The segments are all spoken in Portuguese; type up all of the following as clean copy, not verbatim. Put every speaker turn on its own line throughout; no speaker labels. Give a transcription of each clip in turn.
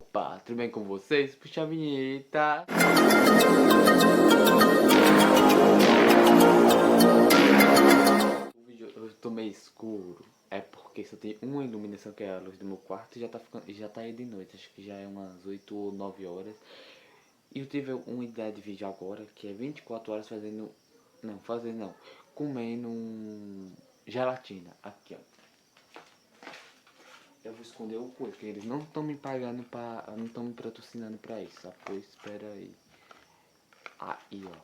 Opa, tudo bem com vocês? Puxa a vinheta. O vídeo eu tô meio escuro. É porque só tem uma iluminação que é a luz do meu quarto e já tá aí de noite. Acho que já é umas 8 ou 9 horas. E eu tive uma ideia de vídeo agora que é 24 horas fazendo. Não, fazendo não. Comendo gelatina. Aqui, ó. Eu vou esconder o coisa, porque eles não estão me pagando pra. Não estão me patrocinando pra isso. Pois espera aí. Aí, ó.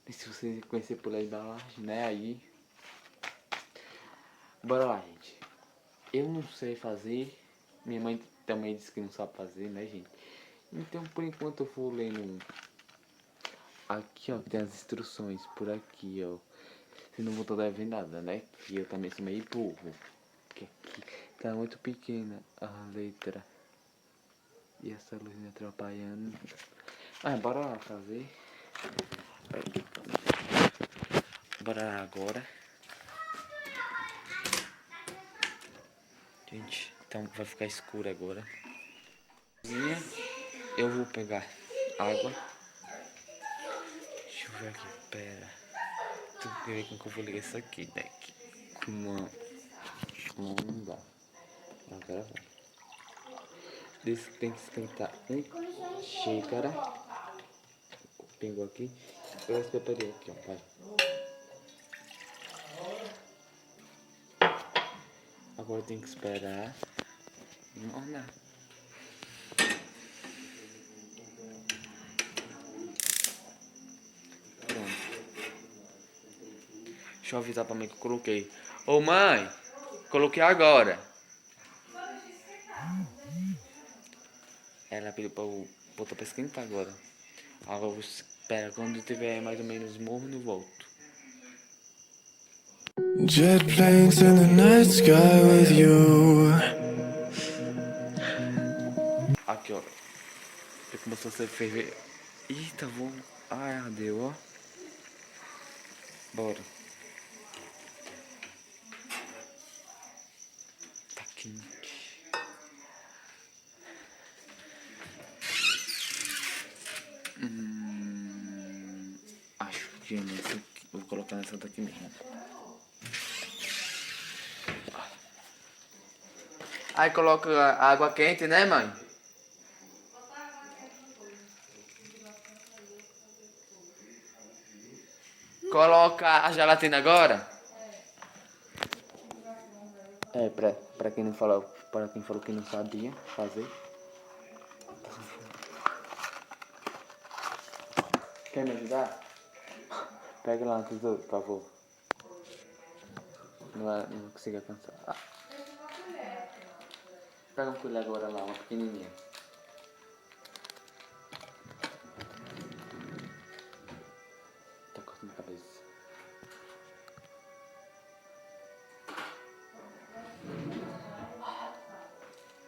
E se você conhecer pela embalagem, né? Aí. Bora lá, gente. Eu não sei fazer. Minha mãe também disse que não sabe fazer, né, gente? Então, por enquanto, eu vou lendo um. Aqui, ó, tem as instruções por aqui, ó. Se não vou tô devendo nada, né? Que eu também sou meio burro. Que aqui tá muito pequena a letra. E essa luz me atrapalhando. Ah, bora lá fazer. Bora lá agora. Gente, então vai ficar escuro agora. Eu vou pegar água. Deixa eu ver aqui, pera. Tu quer ver como que eu vou ligar isso aqui, né? Com uma. Não dá. Agora vai. Desse tem que esquentar uma xícara. Pingou aqui. Eu esperei aqui, ó. Vai. Agora tem que esperar. Não, não. Pronto. Deixa eu avisar pra mãe que eu coloquei. Ô mãe, coloquei agora. Ela pediu pra eu botar pra esquentar agora. Agora eu espero quando tiver mais ou menos morno eu volto.
Jet planes in the night sky with you.
Aqui, ó. Já começou a ferver. Eita, vou. Ai, ardeu, ó. Bora. Tá quente. Acho que é nessa aqui. Vou colocar nessa daqui mesmo. Aí coloca água quente, né, mãe? Coloca a gelatina agora? É, pra quem não falou, para quem falou que não sabia fazer. Quer me ajudar? Pega lá no tesouro, por favor. Não consigo alcançar. Pega um colher agora lá, uma pequenininha. Tá cortando a cabeça.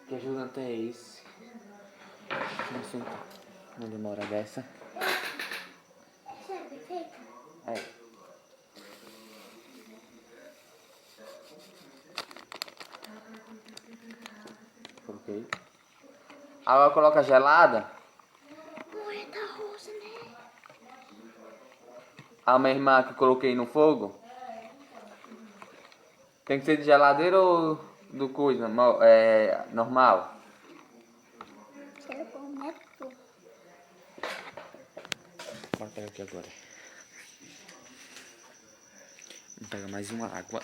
Que ajudante é esse? Vamos sentar. Não demora dessa. É. Coloquei. Agora coloca gelada.
Oi, tá rosa, né?
A minha irmã que eu coloquei no fogo. Tem que ser de geladeira ou do coisa? Normal?
Será bom, né?
Bora pegar aqui agora. Vamos pegar mais uma água.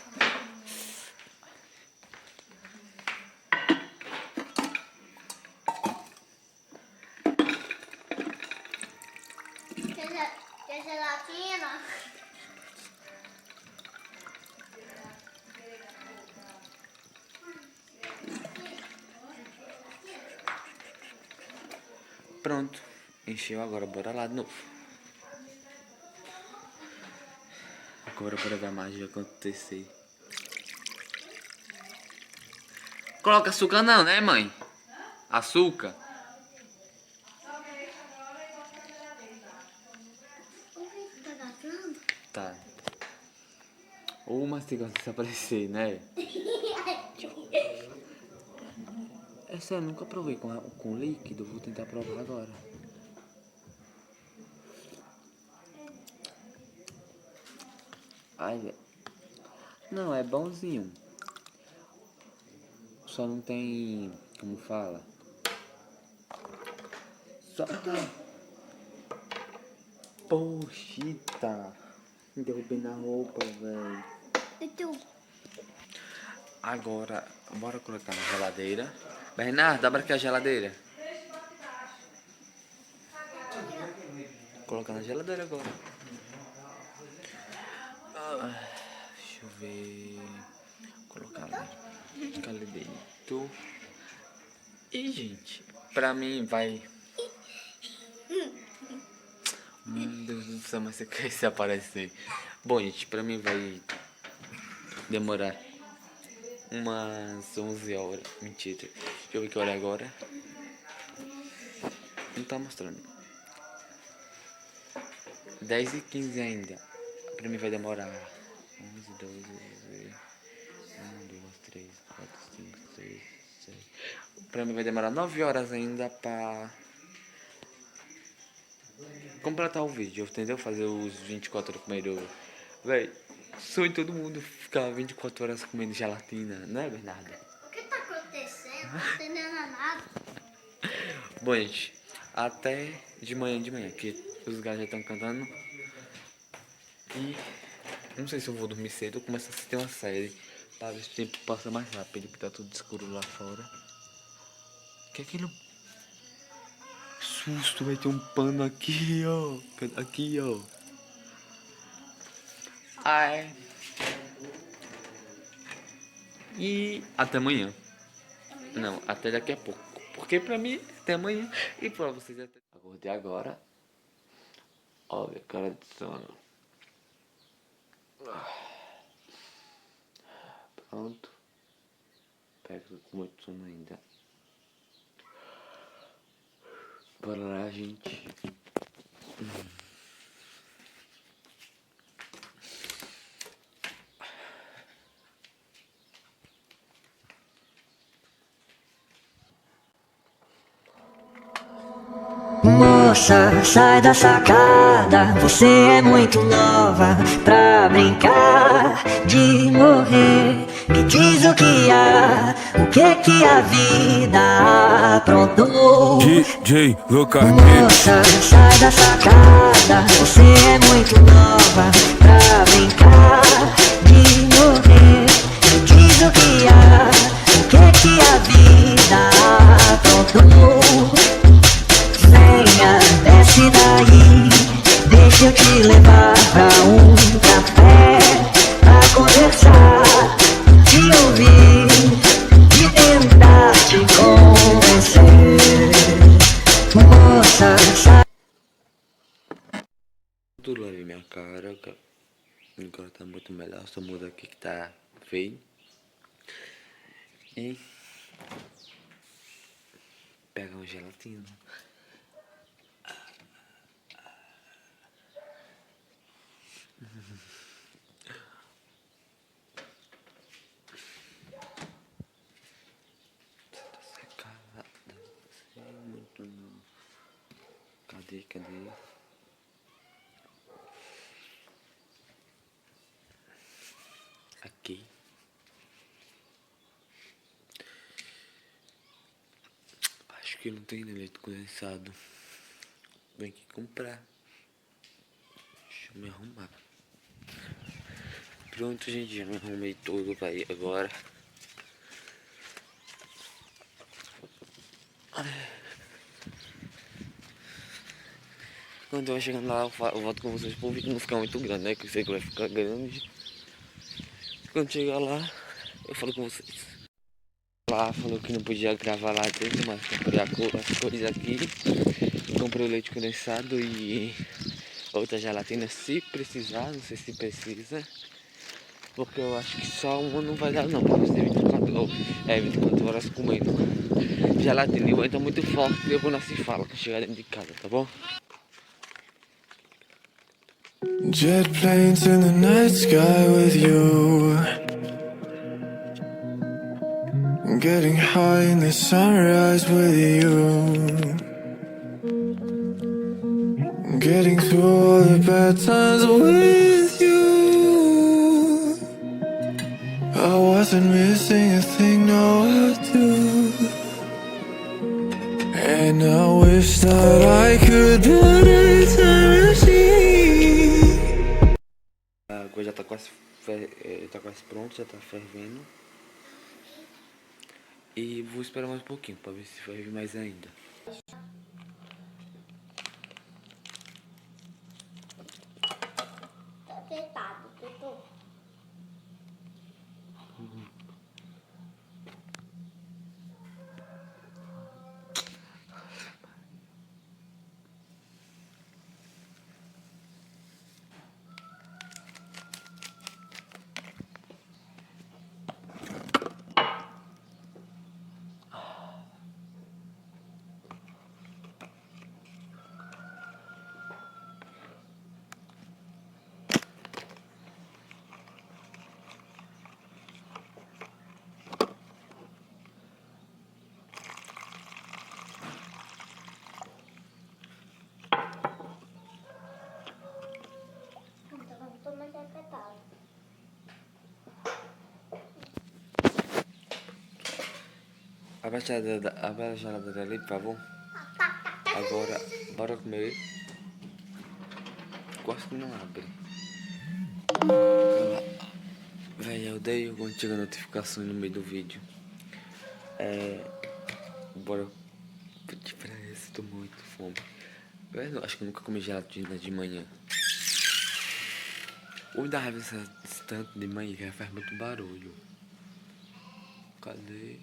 Quer gelatina?
Pronto. Encheu agora, bora lá de novo. Agora bora ver a magia acontecer. Coloca açúcar não, né, mãe? Açúcar?
O que tá gastando?
Tá. Ou uma gosta de desaparecer, né? É sério, nunca provei com líquido, vou tentar provar agora. Ai, velho. Não, é bonzinho. Só não tem... Como fala? Só... Poxita. Me derrubei na roupa, velho.
E tu?
Agora, bora colocar na geladeira. Bernardo, abre aqui a geladeira. Colocar na geladeira agora. Deixa eu ver. Colocar ali dentro. E, gente, pra mim vai... Meu Deus do céu, mas você quer se aparecer. Bom, gente, pra mim vai demorar umas 11 horas. Mentira. Deixa eu ver que hora é agora. Não tá mostrando. 10h15 ainda. Pra mim vai demorar 11, 12, 1, 2, 3, 4, 5, 6, 7. Pra mim vai demorar 9 horas ainda pra completar o vídeo, entendeu? Fazer os 24 horas comendo. Véi, sonho todo mundo ficar 24 horas comendo gelatina, né, Bernardo?
O que tá acontecendo? Não tô entendendo nada.
Bom, gente, até de manhã, que os gatos já estão cantando. E não sei se eu vou dormir cedo ou começar a assistir uma série pra ver se o tempo passa mais rápido, que tá tudo escuro lá fora. Que aquilo... Susto, vai ter um pano aqui, ó. Aqui, ó. Ai. E até amanhã. Não, até daqui a pouco. Porque pra mim, até amanhã. E pra vocês até... Acordei agora. Ó, minha cara de sono. Pronto. Pego com muito sono ainda. Bora lá, gente.
Moça, sai da sacada, você é muito nova pra brincar de morrer. Me diz o que há, o que a vida aprontou.
DJ Lucas.
Moça, sai da sacada, você é muito nova pra brincar de morrer. Me diz o que há, o que a vida aprontou. Venha, desce daí, deixa eu te levar pra um café, pra conversar, te ouvir e tentar te convencer. Moça, sai.
Tudo ali minha cara. Agora tá muito melhor. Só muda aqui que tá feio. E pega uma gelatina. Tá secada. Muito não. Cadê? Aqui. Acho que não tem leite condensado. Vem aqui comprar. Deixa eu me arrumar. Pronto, gente, já me arrumei todo pra ir agora. Quando eu vai chegando lá, eu volto com vocês pro vídeo não ficar muito grande, né? Que eu sei que vai ficar grande. Quando chegar lá, eu falo com vocês. Lá falou que não podia gravar lá dentro, mas comprei as coisas aqui. Comprei o leite condensado e outra gelatina se precisar, não sei se precisa. Porque eu acho que só uma não vai dar não, pra você 24 horas comendo gelatina. E o vento é muito forte e eu vou não se fala quando chegar dentro de casa, tá bom?
Jet planes in the night sky with you. Getting high in the sunrise with you. Getting through all the bad times with you. I wasn't missing a thing, now I do. And I wish that I could put a time machine.
A água já tá quase, tá quase pronta, já tá fervendo. E vou esperar mais um pouquinho pra ver se ferve mais ainda.
Tá deitado, Tutu. Então, tô mais apertado.
Abre a geladeira ali, por favor. Agora, bora comer. Quase que não abre. Véi, eu odeio quando chega notificação no meio do vídeo. Bora pedir pra esse, tô muito fome. Eu acho que eu nunca comi gelatina de manhã. O da raiva esse tanto de manhã que faz muito barulho. Cadê?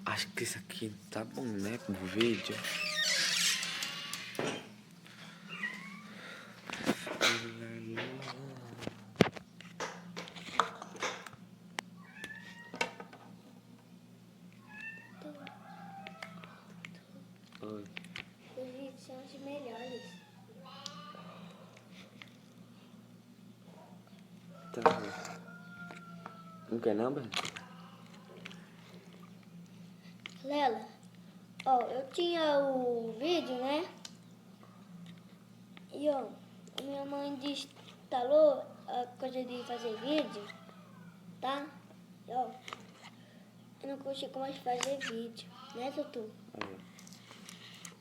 Acho que isso aqui tá bom, né, pro vídeo. Oi.
Os vídeos são os melhores.
Tá. Não quer não, Bernie?
Lela, ó, eu tinha o vídeo, né? E ó, minha mãe desinstalou a coisa de fazer vídeo, tá? E, ó, eu não consigo mais fazer vídeo, né, Tutu?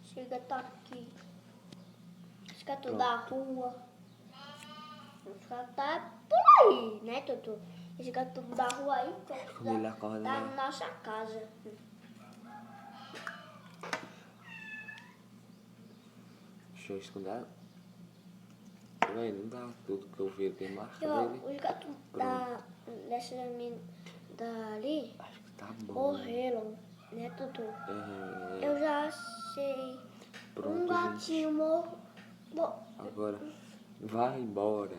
Chega, tá aqui. Fica tudo da rua. Fica tá por aí, né, Tutu? Fica tudo da rua aí,
Ele acorda,
tá
né?
na nossa casa.
Deixa eu esconder. Véi, não dá tudo que eu vi, tem marca
E, ó,
dele.
os gatos dessa menina dali
Acho que tá bom.
morreram, né, Tutu? Eu já sei.
Pronto,
Um gatinho morreu.
Agora, vai embora.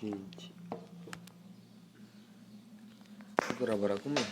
Gente. Agora, bora comer.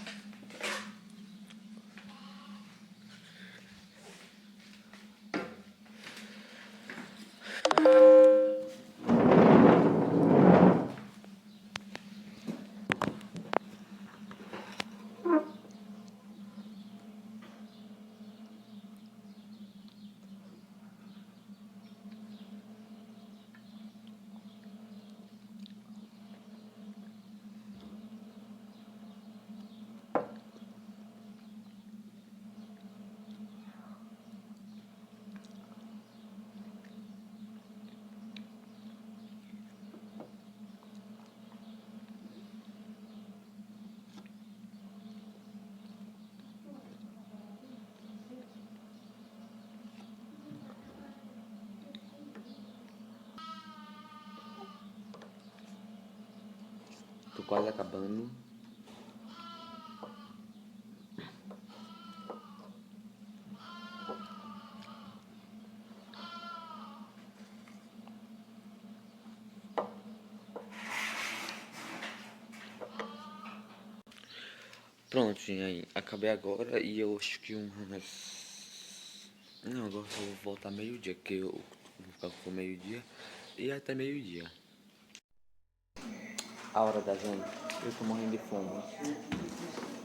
Tô quase acabando. Pronto, gente, aí, acabei agora e eu acho que Não, agora eu vou voltar meio-dia, que eu vou ficar com meio-dia e até meio-dia. a hora da janta. Eu tô morrendo de fome.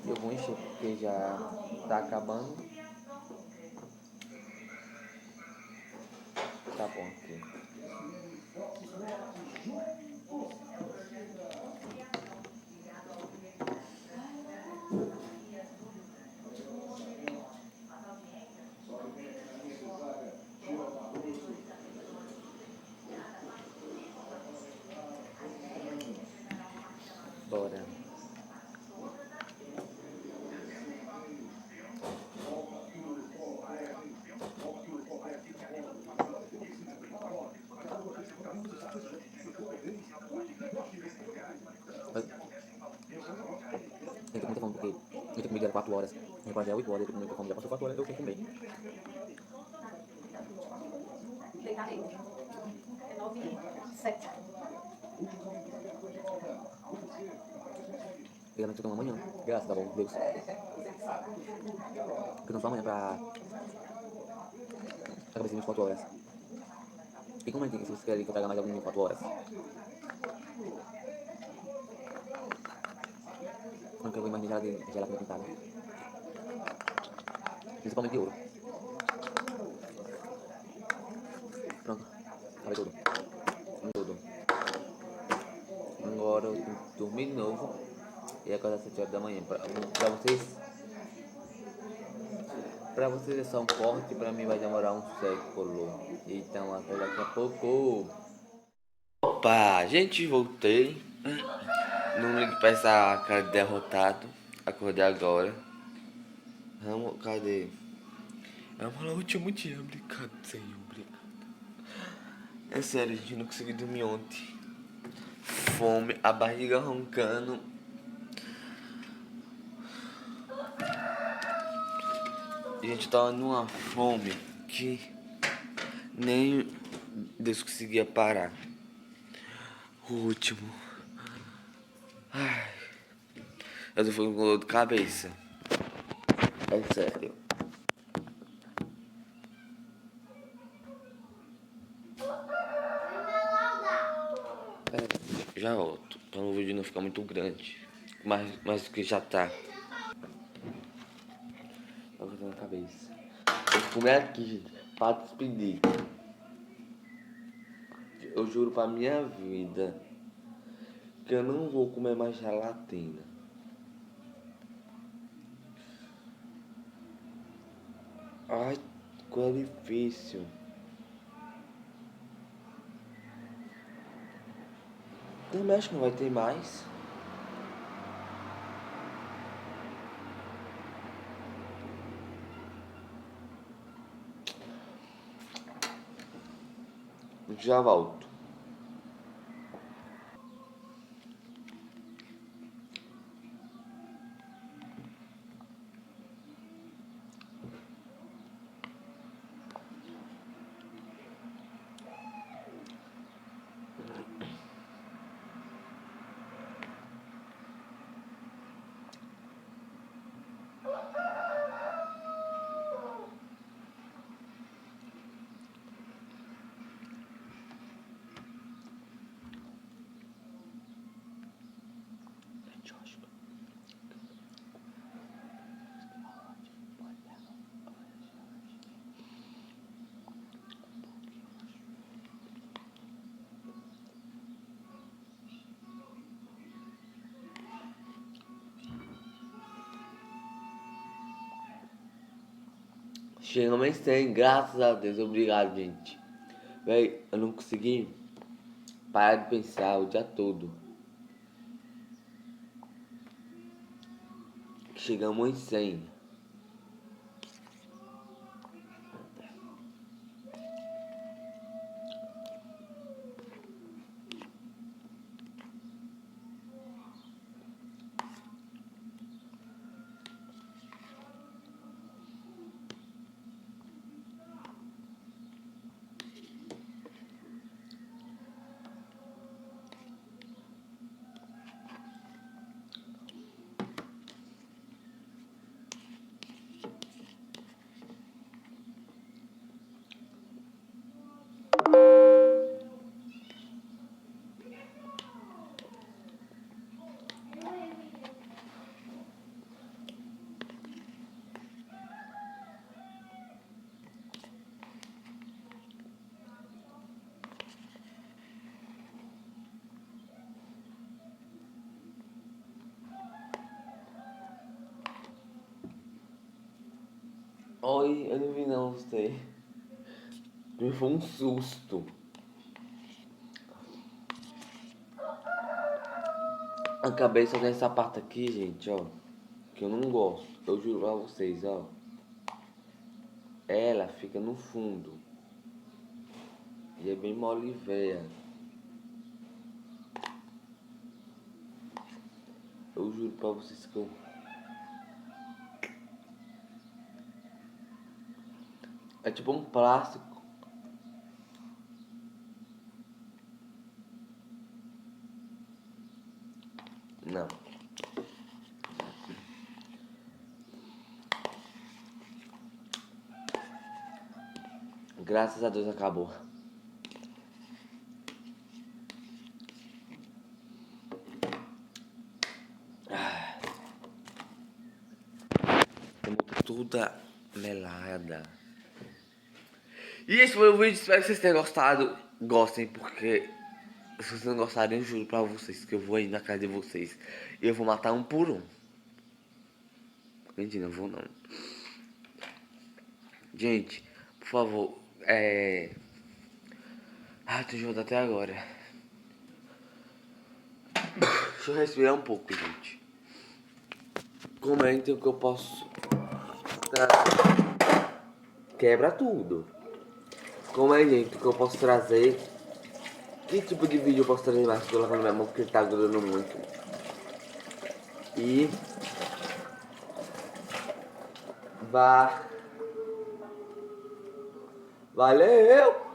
Eu vou encher porque já tá acabando. Tá bom aqui. Bora. Eu tô com muita fome porque eu tenho comido 4 horas. E quase é 8 horas, eu tô com muita fome. Já passou 4 horas, eu tenho que comer.
Deitadinho. É 9h07.
Geralmente eu tomo amanhã. Graças a Deus. Porque não só amanhã pra acabar 24 horas. E comentem se vocês querem que eu traga mais algum 24 horas. Não quero mais gelatina pintada. Principalmente de ouro. Pronto. Acabei tudo. Tudo. Agora eu tenho que dormir de novo. E acordar às 7 horas da manhã. Pra vocês. Pra vocês é só um corte. Pra mim vai demorar um século. Então até daqui a pouco. Opa, gente, voltei. Não ligue pra essa cara de derrotado. Acordei agora. Vamos, cadê? Vamos lá, último dia. Obrigado, Senhor, obrigado. É sério, gente, não consegui dormir ontem. Fome, a barriga roncando. Gente, eu tava numa fome que nem Deus conseguia parar. O último. Ai, eu tô ficando com dor de cabeça. É sério. Já volto, para o vídeo não ficar muito grande. Mas o que já tá. Tá fazendo a cabeça. Eu vou comer aqui, gente, pra despedir. Eu juro pra minha vida que eu não vou comer mais gelatina. Ai, coisa difícil. Também acho que não vai ter mais. Já volto. Chegamos sem, graças a Deus, obrigado, gente. Véi, eu não consegui parar de pensar o dia todo. Chegamos em 100. Oi, eu não vi não, você. Me foi um susto. Acabei só nessa parte aqui, gente, ó. Que eu não gosto. Eu juro pra vocês, ó. Ela fica no fundo. E é bem mole, véia. Eu juro pra vocês que eu... É tipo um plástico. Não. Graças a Deus acabou. Toda melada. E esse foi o vídeo, espero que vocês tenham gostado. Gostem, porque se vocês não gostarem, eu juro pra vocês que eu vou ir na casa de vocês e eu vou matar um por um. Mentira, não vou não. Gente, por favor, tô enjoado até agora. Deixa eu respirar um pouco, gente. Comentem o que eu posso trazer. Quebra tudo. Comentem o que eu posso trazer. Que tipo de vídeo eu posso trazer mais? Tô lavando minha mão porque ele tá grudando muito. E... Valeu!